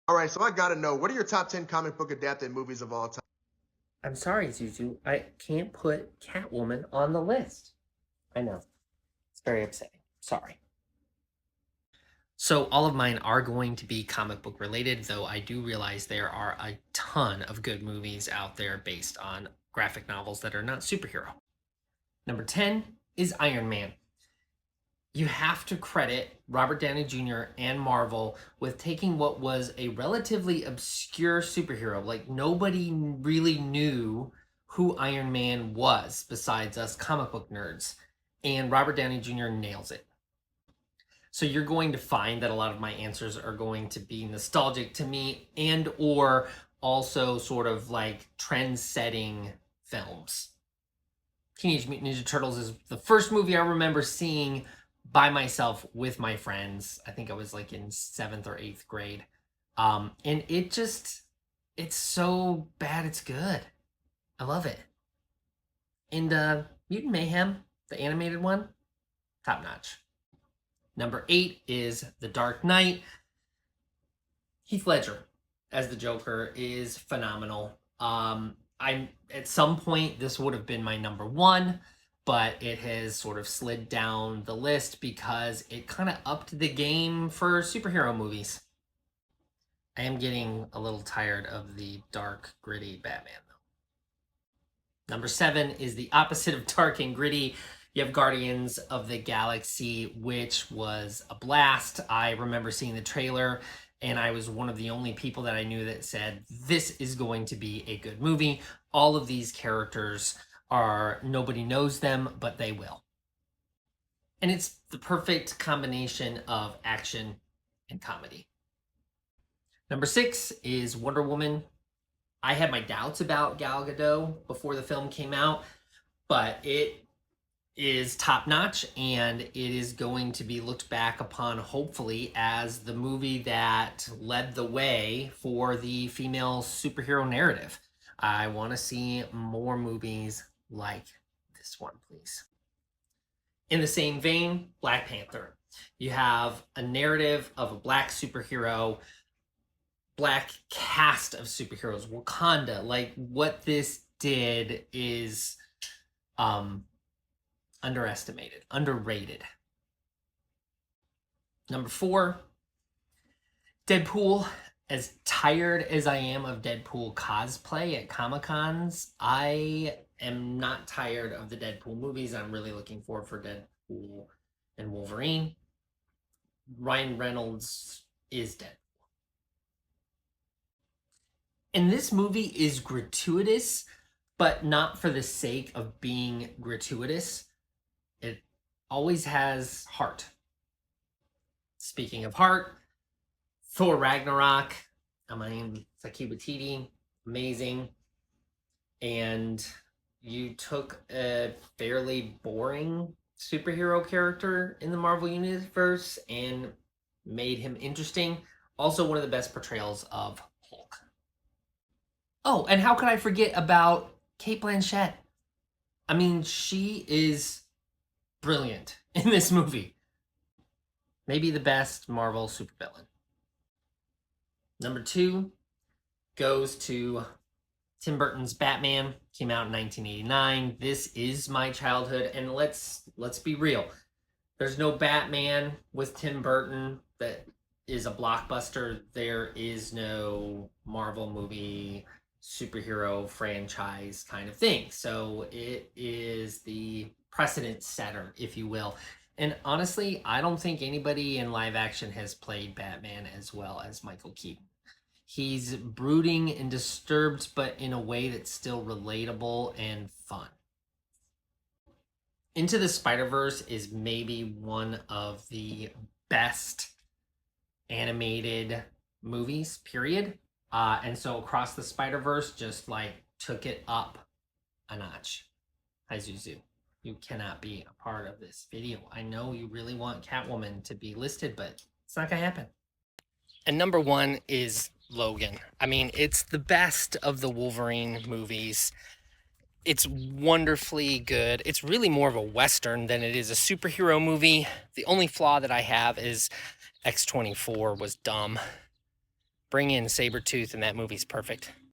All right, so I gotta know, what are your top 10 comic book adapted movies of all time? I'm sorry, Zuzu. I can't put Catwoman on the list. I know. It's very upsetting. Sorry. So, all of mine are going to be comic book related, though I do realize there are a ton of good movies out there based on graphic novels that are not superhero. Number 10 is Iron Man. You have to credit Robert Downey Jr. and Marvel with taking what was a relatively obscure superhero. Like, nobody really knew who Iron Man was besides us comic book nerds. And Robert Downey Jr. nails it. So you're going to find that a lot of my answers are going to be nostalgic to me and or also sort of like trend-setting films. Teenage Mutant Ninja Turtles is the first movie I remember seeing by myself with my friends. I think I was like in 7th or 8th grade. And it's so bad it's good. I love it. And Mutant Mayhem, the animated one, top notch. Number 8 is The Dark Knight. Heath Ledger as the Joker is phenomenal. I'm at some point this would have been my number 1, but it has sort of slid down the list because it kind of upped the game for superhero movies. I am getting a little tired of the dark, gritty Batman though. Number 7 is the opposite of dark and gritty. You have Guardians of the Galaxy, which was a blast. I remember seeing the trailer, and I was one of the only people that I knew that said, this is going to be a good movie. All of these characters are, nobody knows them, but they will. And it's the perfect combination of action and comedy. Number 6 is Wonder Woman. I had my doubts about Gal Gadot before the film came out, but it is top notch and it is going to be looked back upon hopefully as the movie that led the way for the female superhero narrative. I want to see more movies like this one, please. In the same vein, Black Panther. You have a narrative of a black superhero, black cast of superheroes, Wakanda. Like, what this did is underestimated, underrated. Number 4, Deadpool. As tired as I am of Deadpool cosplay at Comic Cons, I am not tired of the Deadpool movies. I'm really looking forward for Deadpool and Wolverine. Ryan Reynolds is Deadpool. And this movie is gratuitous, but not for the sake of being gratuitous. It always has heart. Speaking of heart, Thor Ragnarok. I mean, Taika Waititi, amazing. And you took a fairly boring superhero character in the Marvel Universe and made him interesting. Also, one of the best portrayals of Hulk. Oh, and how could I forget about Cate Blanchett? I mean, she is brilliant in this movie. Maybe the best Marvel supervillain. Number 2 goes to Tim Burton's Batman. Came out in 1989. This is my childhood, and let's be real. There's no Batman with Tim Burton that is a blockbuster. There is no Marvel movie superhero franchise kind of thing. So it is the precedent setter, if you will. And honestly, I don't think anybody in live action has played Batman as well as Michael Keaton. He's brooding and disturbed, but in a way that's still relatable and fun. Into the Spider-Verse is maybe one of the best animated movies, period. And so Across the Spider-Verse just like took it up a notch. Hi, Zuzu. You cannot be a part of this video. I know you really want Catwoman to be listed, but it's not gonna happen. And number 1 is Logan. I mean, it's the best of the Wolverine movies. It's wonderfully good. It's really more of a Western than it is a superhero movie. The only flaw that I have is X-24 was dumb. Bring in Sabretooth and that movie's perfect.